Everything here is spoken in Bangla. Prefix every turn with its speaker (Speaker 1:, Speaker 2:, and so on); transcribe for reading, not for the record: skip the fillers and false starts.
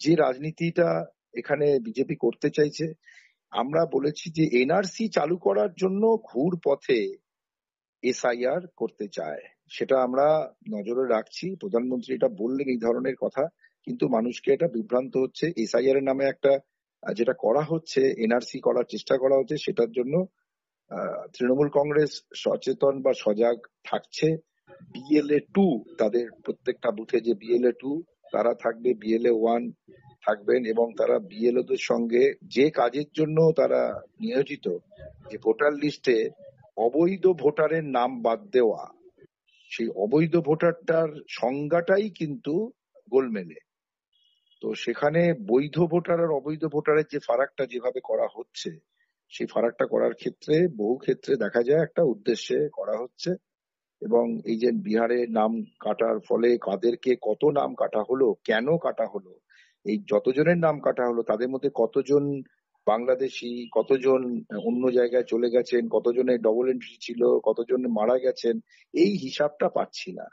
Speaker 1: যে রাজনীতিটা এখানে বিজেপি করতে চাইছে, আমরা বলেছি যে এনআরসি চালু করার জন্য ঘুর পথে এসআইআর করতে চায়, সেটা আমরা নজরে রাখছি। প্রধানমন্ত্রী এটা বললেন এই ধরনের কথা, কিন্তু মানুষকে এটা বিভ্রান্ত হচ্ছে। এসআইআর এর নামে একটা যেটা করা হচ্ছে, এনআরসি করার চেষ্টা করা হচ্ছে, সেটার জন্য তৃণমূল কংগ্রেস সচেতন বা সজাগ থাকছে। BLA 2 তাদের প্রত্যেকটা বুথে যে BLA 2 তারা থাকবে, BLA 1 থাকবেন, এবং তারা বিএলওদের সঙ্গে যে কাজের জন্য তারা নিয়োজিত, যে ভোটার লিস্টে অবৈধ ভোটারের নাম বাদ দেওয়া, সেই অবৈধ ভোটারটার সংজ্ঞাটাই কিন্তু গোলমেলে। তো সেখানে বৈধ ভোটার আর অবৈধ ভোটারের যে ফারাকটা যেভাবে করা হচ্ছে, সেই ফারাকটা করার ক্ষেত্রে বহু ক্ষেত্রে দেখা যায় একটা উদ্দেশ্যে করা হচ্ছে। এবং এই যে বিহারে নাম কাটার ফলে কাদেরকে কত নাম কাটা হলো, কেন কাটা হলো, এই যতজনের নাম কাটা হলো তাদের মধ্যে কতজন বাংলাদেশি, কতজন অন্য জায়গায় চলে গেছেন, কতজনের ডবল এন্ট্রি ছিল, কতজন মারা গেছেন, এই হিসাবটা পাচ্ছি না।